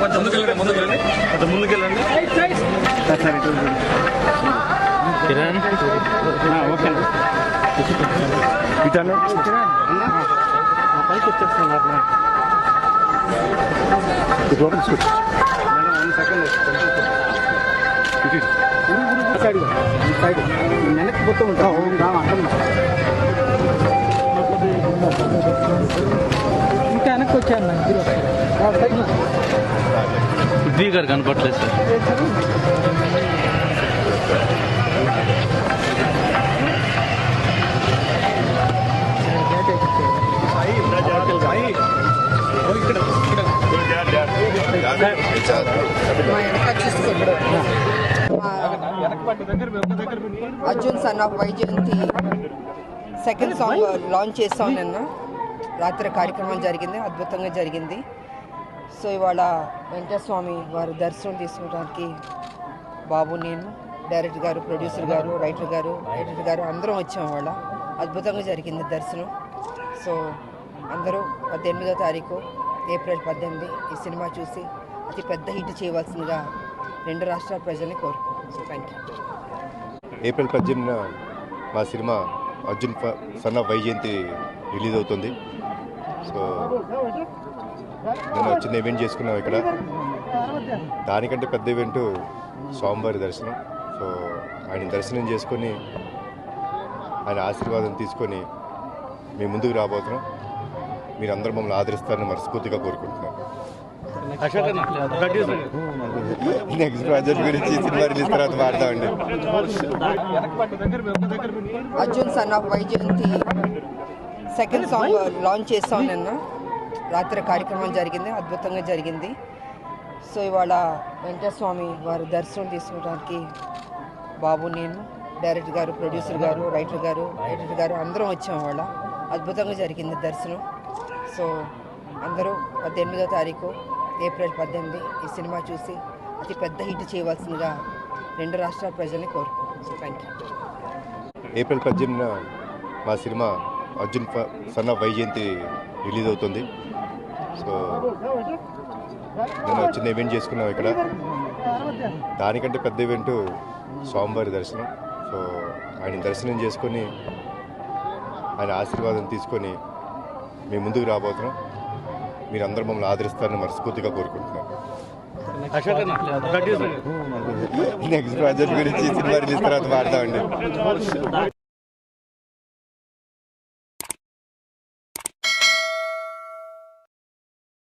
కొంచెం ముందుకెళ్ళండి కిరణ్ ఓకే ఇటాను పైకి వచ్చేస్తున్నారు వెనక్కి పోతూ ఉంటాం ఇంకా వెనక్కి వచ్చాను పృథ్వీ గారు కనపడలేదు sir. Arjun son of Vyjayanthi second song launch చేస్తాం నిన్న రాత్రి కార్యక్రమం జరిగింది, అద్భుతంగా జరిగింది. సో ఇవాళ వెంకటస్వామి వారి దర్శనం తీసుకోవడానికి బాబు, నేను, డైరెక్టర్ గారు, ప్రొడ్యూసర్ గారు, రైటర్ గారు, ఎడిటర్ గారు అందరం వచ్చాం. ఇవాళ అద్భుతంగా జరిగింది దర్శనం. సో అందరూ 18వ తారీఖు ఏప్రిల్ 18 ఈ సినిమా చూసి అతి పెద్ద హిట్ చేయవలసిందిగా రెండు రాష్ట్రాల ప్రజల్ని కోరుకుంటున్నాను. So thank you. ఏప్రిల్ 18 మా cinema Arjun son of Vyjayanthi release అవుతుంది. సో నేను చిన్న ఈవెంట్ చేసుకున్నాం ఇక్కడ. దానికంటే పెద్ద ఈవెంట్ స్వామివారి దర్శనం. సో ఆయన దర్శనం చేసుకొని ఆయన ఆశీర్వాదం తీసుకొని మేము ముందుకు రాబోతున్నాం. మీరందరూ మమ్మల్ని ఆదరిస్తారని మనస్ఫూర్తిగా కోరుకుంటున్నాం. నెక్స్ట్ ప్రాజెక్ట్ గురించి సినిమా రిలీజ్ తర్వాత మాట్లాడండి. Arjun son of Vyjayanthi second song launch చేస్తాం నిన్న రాత్రి కార్యక్రమం జరిగింది, అద్భుతంగా జరిగింది. సో ఇవాళ వెంకటస్వామి వారి దర్శనం తీసుకోవడానికి బాబు, నేను, డైరెక్టర్ గారు, ప్రొడ్యూసర్ గారు, రైటర్ గారు, ఎడిటర్ గారు అందరం వచ్చాం. ఇవాళ అద్భుతంగా జరిగింది దర్శనం. సో అందరూ 18వ తారీఖు ఏప్రిల్ 18 ఈ సినిమా చూసి అతి పెద్ద హిట్ చేయవలసిందిగా రెండు రాష్ట్రాల ప్రజల్ని కోరుకుంటున్నాను. So thank you. ఏప్రిల్ 18 మా cinema Arjun son of Vyjayanthi release అవుతుంది. సో నేను చిన్న ఈవెంట్ చేసుకున్నాం ఇక్కడ. దానికంటే పెద్ద ఈవెంట్ స్వామివారి దర్శనం. సో ఆయన దర్శనం చేసుకొని ఆయన ఆశీర్వాదం తీసుకొని మేము ముందుకు రాబోతున్నాం. మీరందరూ మమ్మల్ని ఆదరిస్తారని మనస్ఫూర్తిగా కోరుకుంటున్నాం. నెక్స్ట్ ప్రాజెక్ట్ గురించి సినిమా రిలీజ్ తర్వాత మాట్లాడండి.